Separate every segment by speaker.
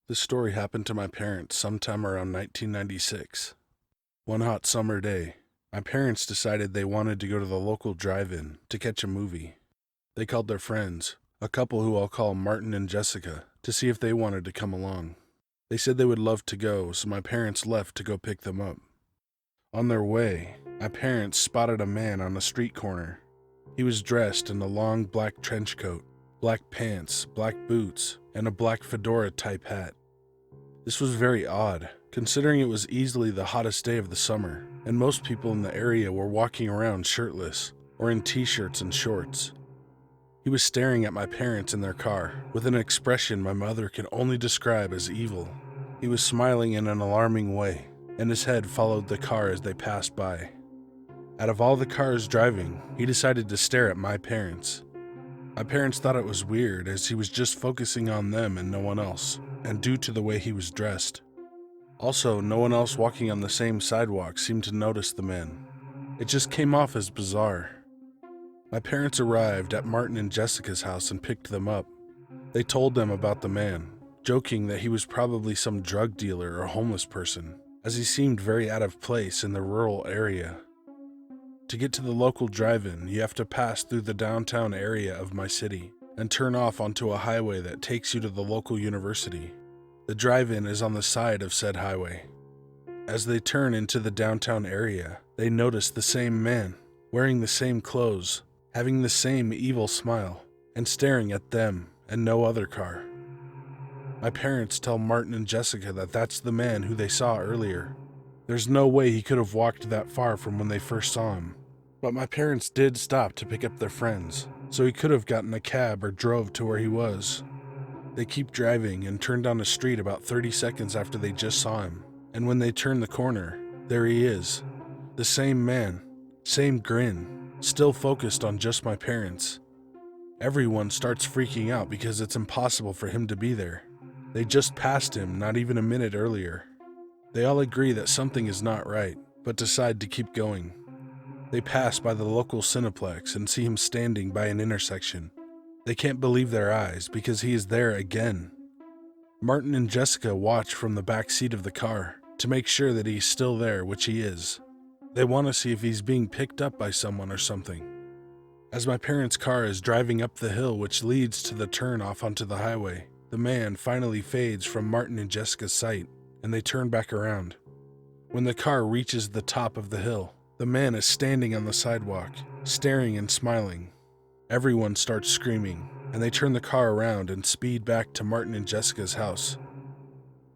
Speaker 1: This story happened to my parents sometime around 1996. One hot summer day, my parents decided they wanted to go to the local drive-in to catch a movie. They called their friends, a couple who I'll call Martin and Jessica, to see if they wanted to come along. They said they would love to go, so my parents left to go pick them up. On their way, my parents spotted a man on a street corner. He was dressed in a long black trench coat, black pants, black boots, and a black fedora-type hat. This was very odd, considering it was easily the hottest day of the summer, and most people in the area were walking around shirtless or in t-shirts and shorts. He was staring at my parents in their car with an expression my mother could only describe as evil. He was smiling in an alarming way, and his head followed the car as they passed by. Out of all the cars driving, he decided to stare at my parents. My parents thought it was weird as he was just focusing on them and no one else, and due to the way he was dressed. Also, no one else walking on the same sidewalk seemed to notice the man. It just came off as bizarre. My parents arrived at Martin and Jessica's house and picked them up. They told them about the man, joking that he was probably some drug dealer or homeless person, as he seemed very out of place in the rural area. To get to the local drive-in, you have to pass through the downtown area of my city and turn off onto a highway that takes you to the local university. The drive-in is on the side of said highway. As they turn into the downtown area, they notice the same man, wearing the same clothes, having the same evil smile, and staring at them and no other car. My parents tell Martin and Jessica that that's the man who they saw earlier. There's no way he could have walked that far from when they first saw him. But my parents did stop to pick up their friends, so he could have gotten a cab or drove to where he was. They keep driving and turn down a street about 30 seconds after they just saw him. And when they turn the corner, there he is. The same man, same grin, still focused on just my parents. Everyone starts freaking out because it's impossible for him to be there. They just passed him not even a minute earlier. They all agree that something is not right, but decide to keep going. They pass by the local Cineplex and see him standing by an intersection. They can't believe their eyes because he is there again. Martin and Jessica watch from the back seat of the car to make sure that he's still there, which he is. They want to see if he's being picked up by someone or something. As my parents' car is driving up the hill which leads to the turn off onto the highway, the man finally fades from Martin and Jessica's sight, and they turn back around. When the car reaches the top of the hill, the man is standing on the sidewalk, staring and smiling. Everyone starts screaming, and they turn the car around and speed back to Martin and Jessica's house.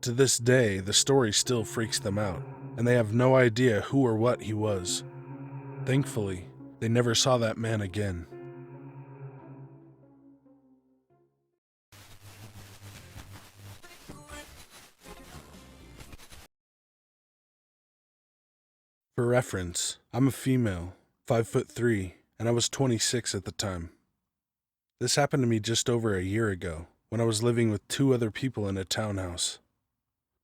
Speaker 1: To this day, the story still freaks them out, and they have no idea who or what he was. Thankfully, they never saw that man again. For reference, I'm a female, 5'3", and I was 26 at the time. This happened to me just over a year ago, when I was living with 2 other people in a townhouse.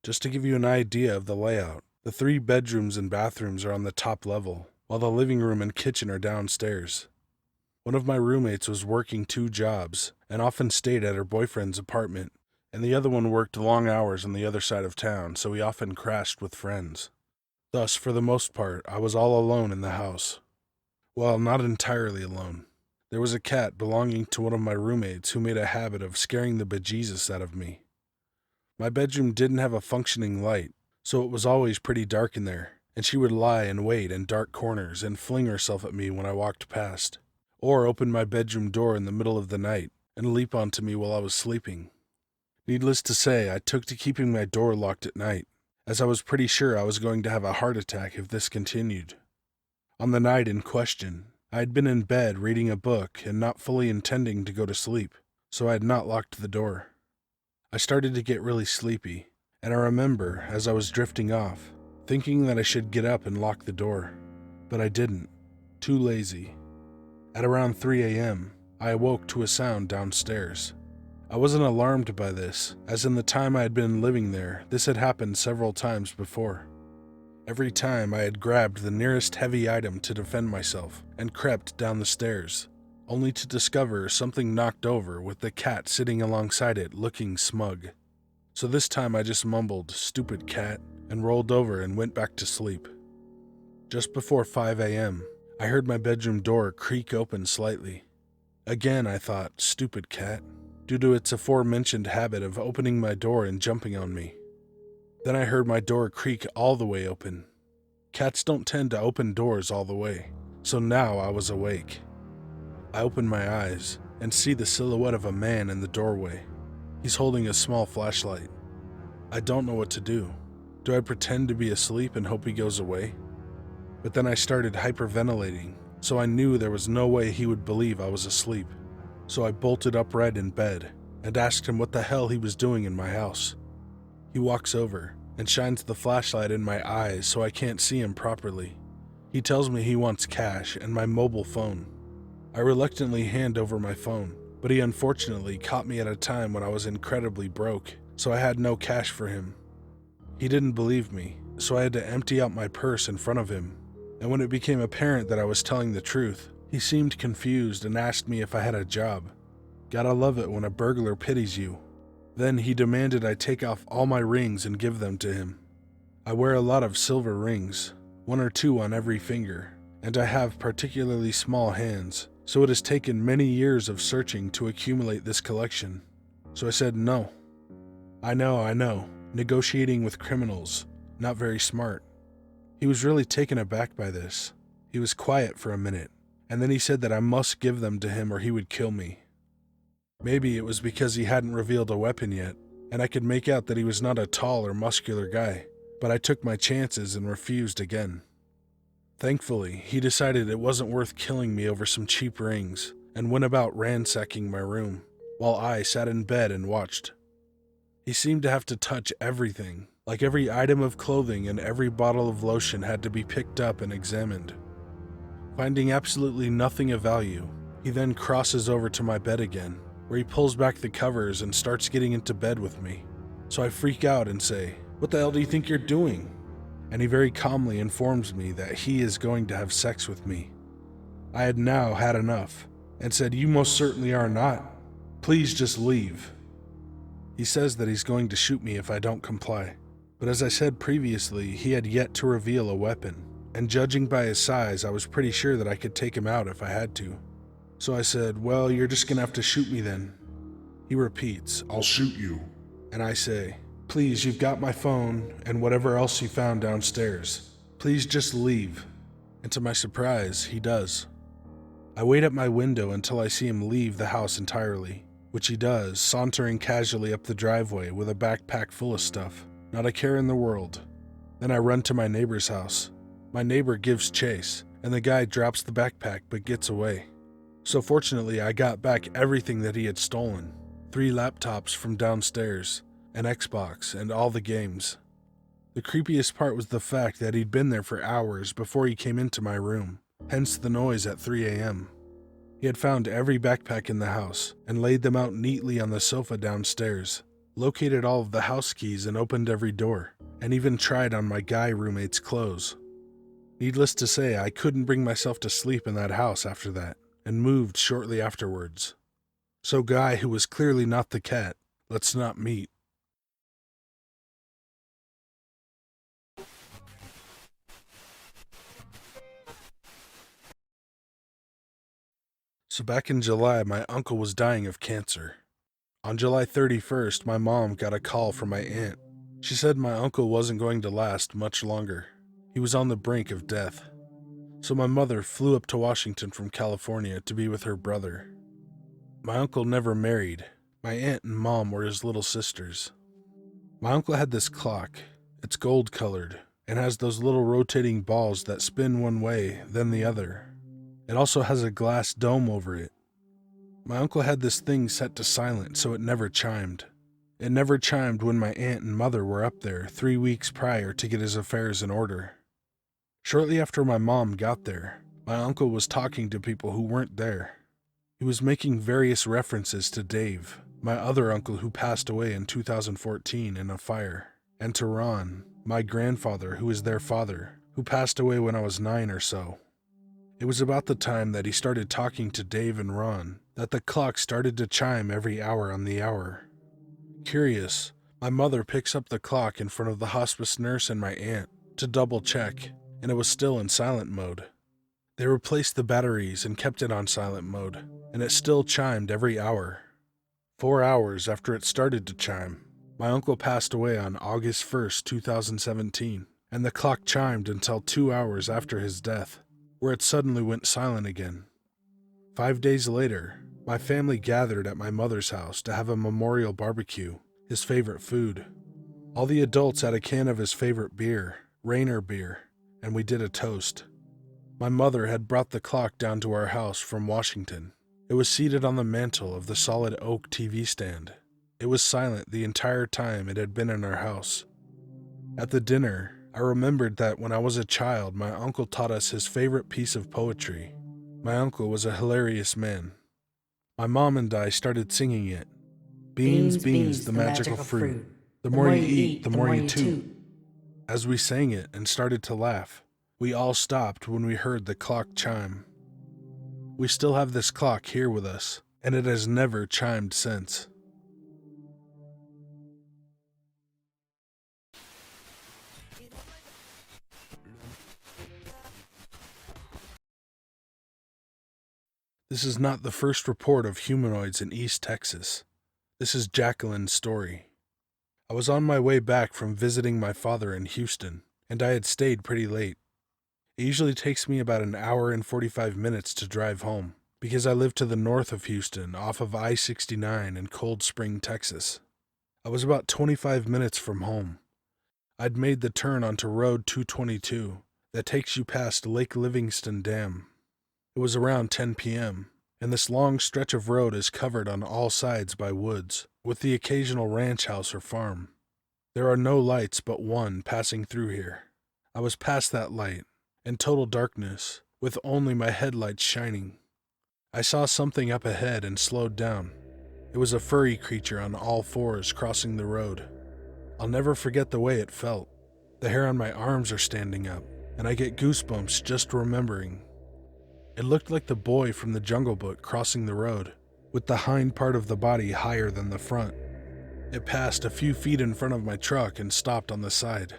Speaker 1: Just to give you an idea of the layout, the 3 bedrooms and bathrooms are on the top level, while the living room and kitchen are downstairs. One of my roommates was working 2 jobs, and often stayed at her boyfriend's apartment, and the other one worked long hours on the other side of town, so he often crashed with friends. Thus, for the most part, I was all alone in the house. Well, not entirely alone. There was a cat belonging to one of my roommates who made a habit of scaring the bejesus out of me. My bedroom didn't have a functioning light, so it was always pretty dark in there, and she would lie and wait in dark corners and fling herself at me when I walked past, or open my bedroom door in the middle of the night and leap onto me while I was sleeping. Needless to say, I took to keeping my door locked at night, as I was pretty sure I was going to have a heart attack if this continued. On the night in question, I had been in bed reading a book and not fully intending to go to sleep, so I had not locked the door. I started to get really sleepy, and I remember, as I was drifting off, thinking that I should get up and lock the door, but I didn't. Too lazy. At around 3 a.m., I awoke to a sound downstairs. I wasn't alarmed by this, as in the time I had been living there, this had happened several times before. Every time I had grabbed the nearest heavy item to defend myself and crept down the stairs, only to discover something knocked over with the cat sitting alongside it looking smug. So this time I just mumbled, "Stupid cat," and rolled over and went back to sleep. Just before 5 a.m., I heard my bedroom door creak open slightly. Again, I thought, "Stupid cat," due to its aforementioned habit of opening my door and jumping on me. Then I heard my door creak all the way open. Cats don't tend to open doors all the way, so now I was awake. I open my eyes and see the silhouette of a man in the doorway. He's holding a small flashlight. I don't know what to do. Do I pretend to be asleep and hope he goes away? But then I started hyperventilating, so I knew there was no way he would believe I was asleep. So I bolted upright in bed and asked him what the hell he was doing in my house. He walks over and shines the flashlight in my eyes so I can't see him properly. He tells me he wants cash and my mobile phone. I reluctantly hand over my phone, but he unfortunately caught me at a time when I was incredibly broke, so I had no cash for him. He didn't believe me, so I had to empty out my purse in front of him. And when it became apparent that I was telling the truth, he seemed confused and asked me if I had a job. Gotta love it when a burglar pities you. Then he demanded I take off all my rings and give them to him. I wear a lot of silver rings, 1 or 2 on every finger, and I have particularly small hands, so it has taken many years of searching to accumulate this collection. So I said no. I know, negotiating with criminals, not very smart. He was really taken aback by this. He was quiet for a minute, and then he said that I must give them to him or he would kill me. Maybe it was because he hadn't revealed a weapon yet, and I could make out that he was not a tall or muscular guy, but I took my chances and refused again. Thankfully, he decided it wasn't worth killing me over some cheap rings and went about ransacking my room, while I sat in bed and watched. He seemed to have to touch everything, like every item of clothing and every bottle of lotion had to be picked up and examined. Finding absolutely nothing of value, he then crosses over to my bed again, where he pulls back the covers and starts getting into bed with me. So I freak out and say, "What the hell do you think you're doing?" And he very calmly informs me that he is going to have sex with me. I had now had enough, and said, "You most certainly are not. Please just leave." He says that he's going to shoot me if I don't comply. But as I said previously, he had yet to reveal a weapon, and judging by his size, I was pretty sure that I could take him out if I had to. So I said, "Well, you're just gonna have to shoot me then." He repeats, "I'll shoot you." And I say, "Please, you've got my phone and whatever else you found downstairs. Please just leave." And to my surprise, he does. I wait at my window until I see him leave the house entirely, which he does, sauntering casually up the driveway with a backpack full of stuff. Not a care in the world. Then I run to my neighbor's house. My neighbor gives chase, and the guy drops the backpack but gets away. So fortunately, I got back everything that he had stolen. 3 laptops from downstairs, an Xbox, and all the games. The creepiest part was the fact that he'd been there for hours before he came into my room, hence the noise at 3 a.m. He had found every backpack in the house and laid them out neatly on the sofa downstairs, located all of the house keys and opened every door, and even tried on my guy roommate's clothes. Needless to say, I couldn't bring myself to sleep in that house after that, and moved shortly afterwards. So Guy, who was clearly not the cat, let's not meet. So back in July, my uncle was dying of cancer. On July 31st, my mom got a call from my aunt. She said my uncle wasn't going to last much longer. He was on the brink of death. So my mother flew up to Washington from California to be with her brother. My uncle never married. My aunt and mom were his little sisters. My uncle had this clock. It's gold-colored and has those little rotating balls that spin one way, then the other. It also has a glass dome over it. My uncle had this thing set to silent so it never chimed. It never chimed when my aunt and mother were up there 3 weeks prior to get his affairs in order. Shortly after my mom got there, my uncle was talking to people who weren't there. He was making various references to Dave, my other uncle who passed away in 2014 in a fire, and to Ron, my grandfather who is their father, who passed away when I was 9 or so. It was about the time that he started talking to Dave and Ron that the clock started to chime every hour on the hour. Curious, My mother picks up the clock in front of the hospice nurse and my aunt to double check, and it was still in silent mode. They replaced the batteries and kept it on silent mode, and it still chimed every hour. 4 hours after it started to chime, my uncle passed away on August 1st, 2017, and the clock chimed until 2 hours after his death, where it suddenly went silent again. 5 days later, my family gathered at my mother's house to have a memorial barbecue, his favorite food. All the adults had a can of his favorite beer, Rainer beer, and we did a toast. My mother had brought the clock down to our house from Washington. It was seated on the mantle of the solid oak TV stand. It was silent the entire time it had been in our house. At the dinner, I remembered that when I was a child, my uncle taught us his favorite piece of poetry. My uncle was a hilarious man. My mom and I started singing it. Beans, beans, the magical fruit. The more you eat, the more you toot. As we sang it and started to laugh, we all stopped when we heard the clock chime. We still have this clock here with us, and it has never chimed since. This is not the first report of humanoids in East Texas. This is Jacqueline's story. I was on my way back from visiting my father in Houston, and I had stayed pretty late. It usually takes me about an hour and 45 minutes to drive home, because I live to the north of Houston off of I-69 in Cold Spring, Texas. I was about 25 minutes from home. I'd made the turn onto Road 222 that takes you past Lake Livingston Dam. It was around 10 p.m., and this long stretch of road is covered on all sides by woods, with the occasional ranch house or farm. There are no lights but one passing through here. I was past that light, in total darkness, with only my headlights shining. I saw something up ahead and slowed down. It was a furry creature on all fours crossing the road. I'll never forget the way it felt. The hair on my arms are standing up, and I get goosebumps just remembering. It looked like the boy from the Jungle Book crossing the road, with the hind part of the body higher than the front. It passed a few feet in front of my truck and stopped on the side.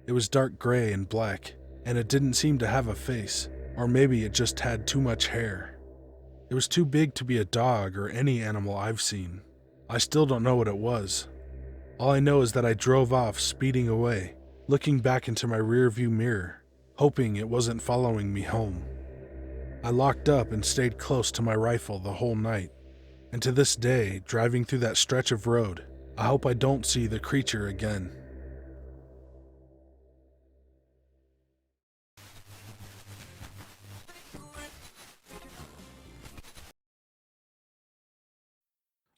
Speaker 1: It was dark gray and black, and it didn't seem to have a face, or maybe it just had too much hair. It was too big to be a dog or any animal I've seen. I still don't know what it was. All I know is that I drove off, speeding away, looking back into my rearview mirror, hoping it wasn't following me home. I locked up and stayed close to my rifle the whole night, and to this day, driving through that stretch of road, I hope I don't see the creature again.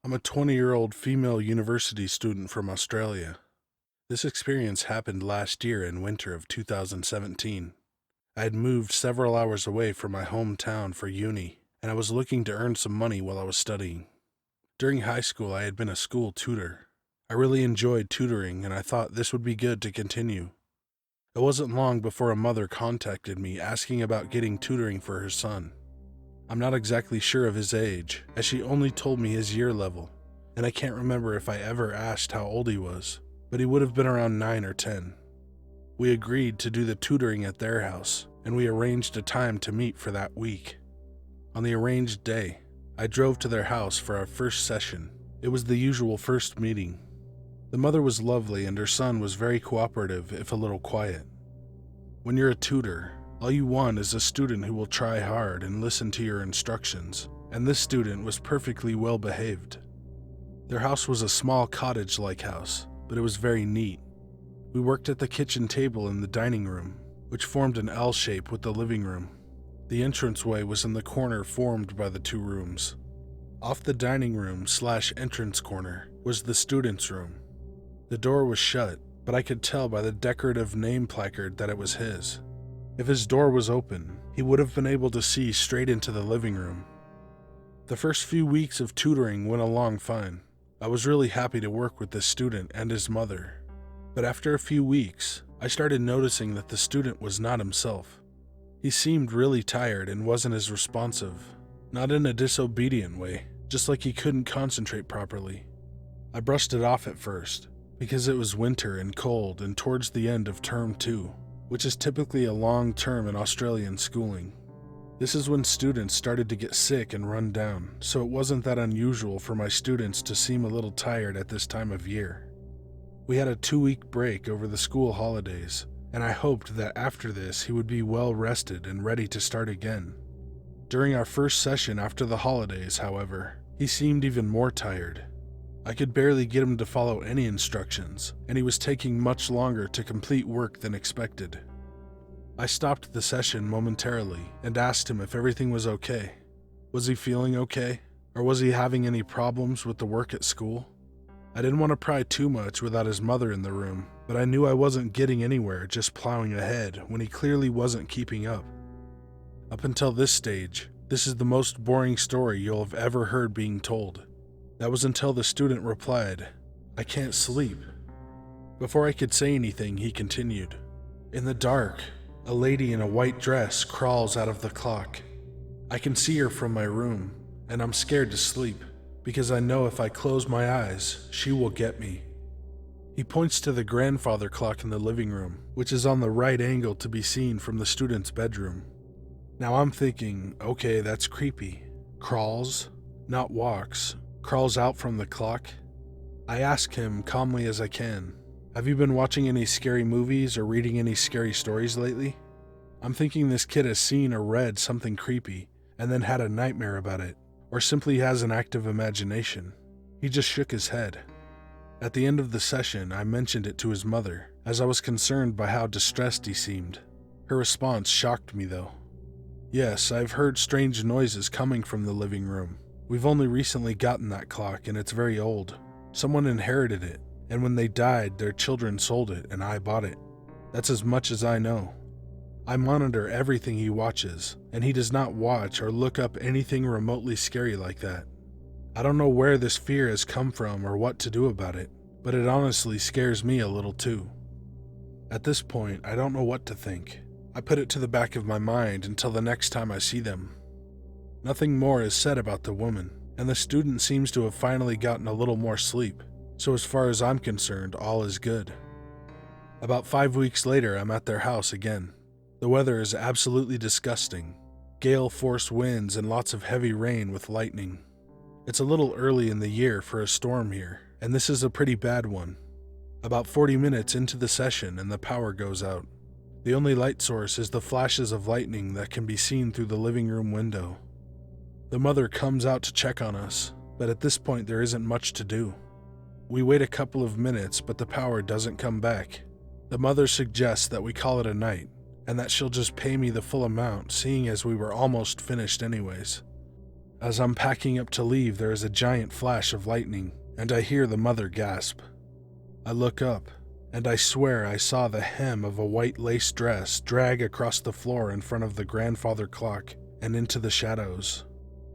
Speaker 1: I'm a 20-year-old female university student from Australia. This experience happened last year in winter of 2017. I had moved several hours away from my hometown for uni, and I was looking to earn some money while I was studying. During high school, I had been a school tutor. I really enjoyed tutoring, and I thought this would be good to continue. It wasn't long before a mother contacted me asking about getting tutoring for her son. I'm not exactly sure of his age, as she only told me his year level, and I can't remember if I ever asked how old he was, but he would have been around 9 or 10. We agreed to do the tutoring at their house, and we arranged a time to meet for that week. On the arranged day, I drove to their house for our first session. It was the usual first meeting. The mother was lovely and her son was very cooperative, if a little quiet. When you're a tutor, all you want is a student who will try hard and listen to your instructions, and this student was perfectly well behaved. Their house was a small cottage-like house, but it was very neat. We worked at the kitchen table in the dining room, which formed an L shape with the living room. The entranceway was in the corner formed by the two rooms. Off the dining room/entrance corner was the student's room. The door was shut, but I could tell by the decorative name placard that it was his. If his door was open, he would have been able to see straight into the living room. The first few weeks of tutoring went along fine. I was really happy to work with this student and his mother. But after a few weeks, I started noticing that the student was not himself. He seemed really tired and wasn't as responsive, not in a disobedient way, just like he couldn't concentrate properly. I brushed it off at first, because it was winter and cold and towards the end of term 2, which is typically a long term in Australian schooling. This is when students started to get sick and run down, so it wasn't that unusual for my students to seem a little tired at this time of year. We had a 2-week break over the school holidays, and I hoped that after this he would be well rested and ready to start again. During our first session after the holidays, however, he seemed even more tired. I could barely get him to follow any instructions, and he was taking much longer to complete work than expected. I stopped the session momentarily and asked him if everything was okay. Was he feeling okay? Or was he having any problems with the work at school? I didn't want to pry too much without his mother in the room, but I knew I wasn't getting anywhere just plowing ahead when he clearly wasn't keeping up. Up until this stage, this is the most boring story you'll have ever heard being told. That was until the student replied, "I can't sleep." Before I could say anything, he continued, "In the dark, a lady in a white dress crawls out of the clock. I can see her from my room, and I'm scared to sleep, because I know if I close my eyes, she will get me." He points to the grandfather clock in the living room, which is on the right angle to be seen from the student's bedroom. Now I'm thinking, okay, that's creepy. Crawls, not walks, crawls out from the clock. I ask him calmly as I can, "Have you been watching any scary movies or reading any scary stories lately?" I'm thinking this kid has seen or read something creepy and then had a nightmare about it, or simply has an active imagination. He just shook his head. At the end of the session, I mentioned it to his mother, as I was concerned by how distressed he seemed. Her response shocked me though. "Yes, I've heard strange noises coming from the living room. We've only recently gotten that clock and it's very old. Someone inherited it, and when they died, their children sold it and I bought it. That's as much as I know. I monitor everything he watches, and he does not watch or look up anything remotely scary like that. I don't know where this fear has come from or what to do about it, but it honestly scares me a little too." At this point, I don't know what to think. I put it to the back of my mind until the next time I see them. Nothing more is said about the woman, and the student seems to have finally gotten a little more sleep, so as far as I'm concerned, all is good. About 5 weeks later, I'm at their house again. The weather is absolutely disgusting. Gale-force winds and lots of heavy rain with lightning. It's a little early in the year for a storm here, and this is a pretty bad one. About 40 minutes into the session and the power goes out. The only light source is the flashes of lightning that can be seen through the living room window. The mother comes out to check on us, but at this point there isn't much to do. We wait a couple of minutes, but the power doesn't come back. The mother suggests that we call it a night, and that she'll just pay me the full amount, seeing as we were almost finished anyways. As I'm packing up to leave, there is a giant flash of lightning, and I hear the mother gasp. I look up, and I swear I saw the hem of a white lace dress drag across the floor in front of the grandfather clock and into the shadows.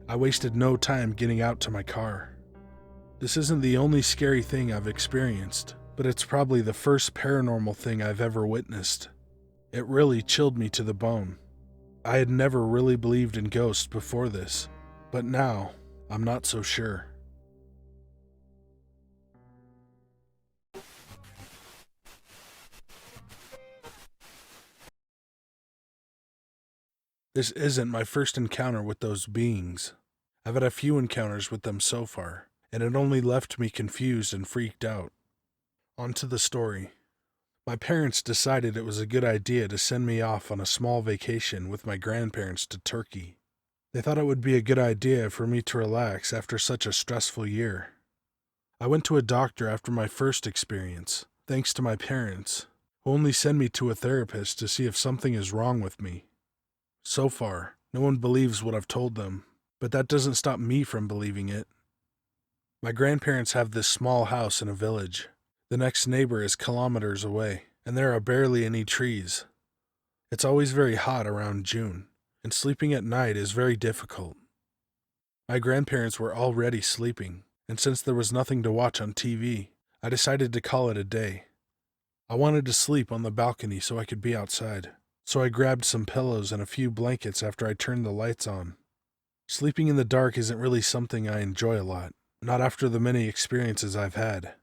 Speaker 1: I wasted no time getting out to my car. This isn't the only scary thing I've experienced, but it's probably the first paranormal thing I've ever witnessed. It really chilled me to the bone. I had never really believed in ghosts before this, but now I'm not so sure. This isn't my first encounter with those beings. I've had a few encounters with them so far, and it only left me confused and freaked out. On to the story. My parents decided it was a good idea to send me off on a small vacation with my grandparents to Turkey. They thought it would be a good idea for me to relax after such a stressful year. I went to a doctor after my first experience, thanks to my parents, who only send me to a therapist to see if something is wrong with me. So far, no one believes what I've told them, but that doesn't stop me from believing it. My grandparents have this small house in a village. The next neighbor is kilometers away, and there are barely any trees. It's always very hot around June, and sleeping at night is very difficult. My grandparents were already sleeping, and since there was nothing to watch on TV, I decided to call it a day. I wanted to sleep on the balcony so I could be outside, so I grabbed some pillows and a few blankets after I turned the lights on. Sleeping in the dark isn't really something I enjoy a lot, not after the many experiences I've had.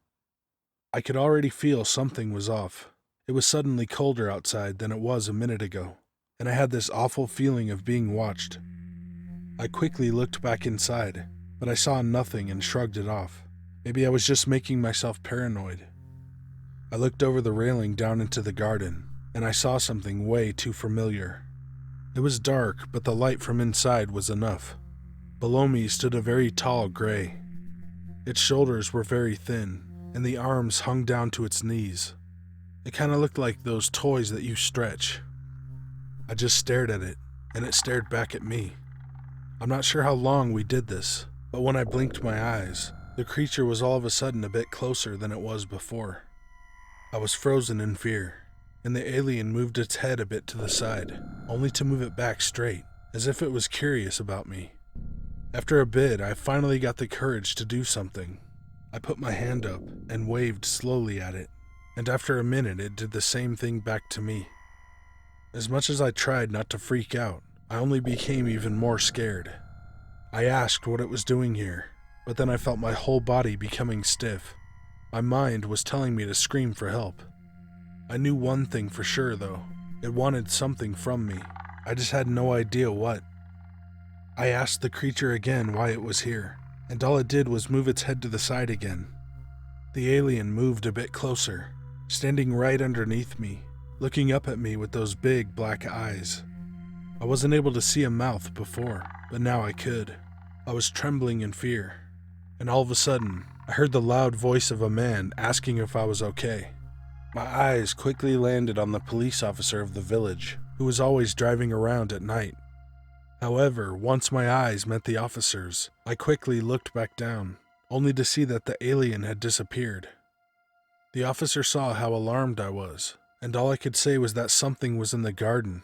Speaker 1: I could already feel something was off. It was suddenly colder outside than it was a minute ago, and I had this awful feeling of being watched. I quickly looked back inside, but I saw nothing and shrugged it off. Maybe I was just making myself paranoid. I looked over the railing down into the garden, and I saw something way too familiar. It was dark, but the light from inside was enough. Below me stood a very tall gray. Its shoulders were very thin, and the arms hung down to its knees. It kind of looked like those toys that you stretch. I just stared at it, and it stared back at me. I'm not sure how long we did this, but when I blinked my eyes, the creature was all of a sudden a bit closer than it was before. I was frozen in fear, and the alien moved its head a bit to the side, only to move it back straight, as if it was curious about me. After a bit, I finally got the courage to do something. I put my hand up and waved slowly at it, and after a minute it did the same thing back to me. As much as I tried not to freak out, I only became even more scared. I asked what it was doing here, but then I felt my whole body becoming stiff. My mind was telling me to scream for help. I knew one thing for sure, though. It wanted something from me. I just had no idea what. I asked the creature again why it was here, and all it did was move its head to the side again. The alien moved a bit closer, standing right underneath me, looking up at me with those big black eyes. I wasn't able to see a mouth before, but now I could. I was trembling in fear, and all of a sudden, I heard the loud voice of a man asking if I was okay. My eyes quickly landed on the police officer of the village, who was always driving around at night. However, once my eyes met the officer's, I quickly looked back down, only to see that the alien had disappeared. The officer saw how alarmed I was, and all I could say was that something was in the garden,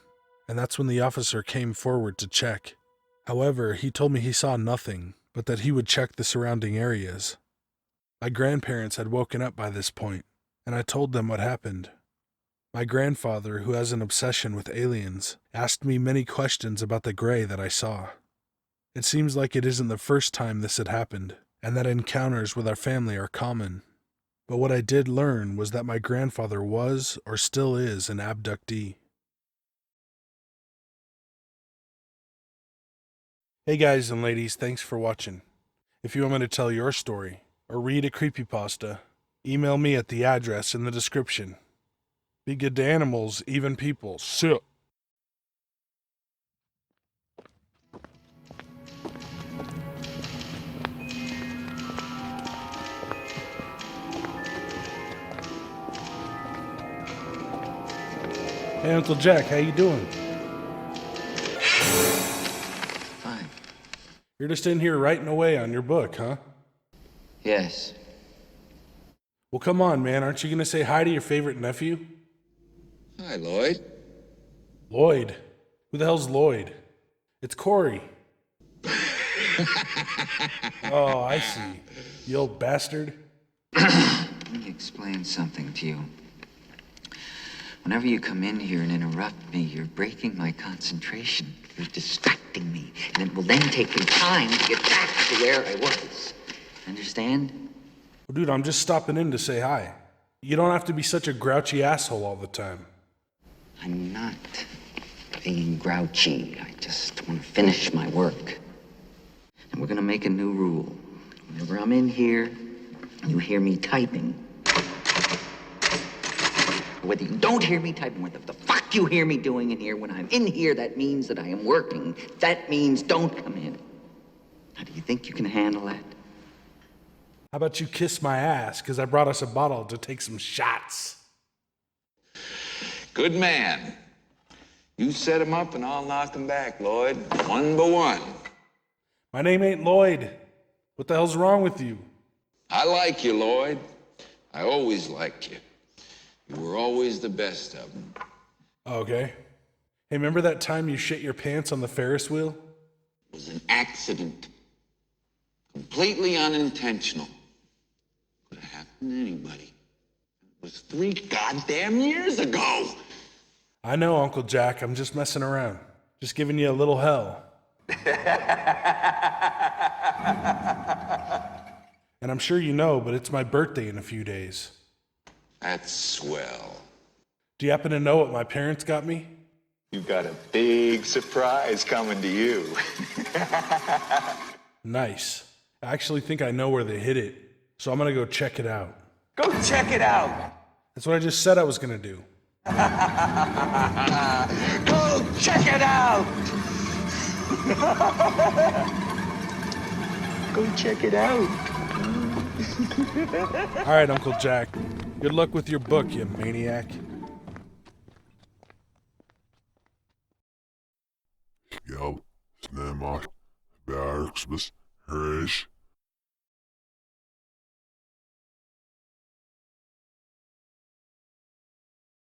Speaker 1: and that's when the officer came forward to check. However, he told me he saw nothing, but that he would check the surrounding areas. My grandparents had woken up by this point, and I told them what happened. My grandfather, who has an obsession with aliens, asked me many questions about the gray that I saw. It seems like it isn't the first time this had happened, and that encounters with our family are common. But what I did learn was that my grandfather was, or still is, an abductee. Hey guys and ladies, thanks for watching. If you want me to tell your story, or read a creepypasta, email me at the address in the description. Be good to animals, even people. Sit. Hey, Uncle Jack, how you doing?
Speaker 2: Fine.
Speaker 1: You're just in here writing away on your book, huh?
Speaker 2: Yes.
Speaker 1: Well, come on, man. Aren't you going to say hi to your favorite nephew?
Speaker 2: Hi, Lloyd.
Speaker 1: Lloyd? Who the hell's Lloyd? It's Corey. Oh, I see. You old bastard.
Speaker 2: Let me explain something to you. Whenever you come in here and interrupt me, you're breaking my concentration. You're distracting me. And it will then take me time to get back to where I was. Understand?
Speaker 1: Well, dude, I'm just stopping in to say hi. You don't have to be such a grouchy asshole all the time.
Speaker 2: I'm not being grouchy. I just want to finish my work. And we're going to make a new rule. Whenever I'm in here, you hear me typing. Whether you don't hear me typing, whether the fuck you hear me doing in here, when I'm in here, that means that I am working. That means don't come in. Now, do you think you can handle that?
Speaker 1: How about you kiss my ass, because I brought us a bottle to take some shots.
Speaker 3: Good man. You set him up and I'll knock him back, Lloyd. One by one.
Speaker 1: My name ain't Lloyd. What the hell's wrong with you?
Speaker 3: I like you, Lloyd. I always liked you. You were always the best of them.
Speaker 1: Okay. Hey, remember that time you shit your pants on the Ferris wheel?
Speaker 3: It was an accident. Completely unintentional. Could have happened to anybody. It was 3 goddamn years ago.
Speaker 1: I know, Uncle Jack. I'm just messing around. Just giving you a little hell. And I'm sure you know, but it's my birthday in a few days.
Speaker 3: That's swell.
Speaker 1: Do you happen to know what my parents got me?
Speaker 4: You got a big surprise coming to you.
Speaker 1: Nice. I actually think I know where they hid it, so I'm gonna go check it out.
Speaker 4: Go check it out.
Speaker 1: That's what I just said I was gonna do.
Speaker 4: Go check it out. Go check it out.
Speaker 1: All right, Uncle Jack. Good luck with your book, you maniac.
Speaker 5: Scout, snämmar, björksbus, hörs.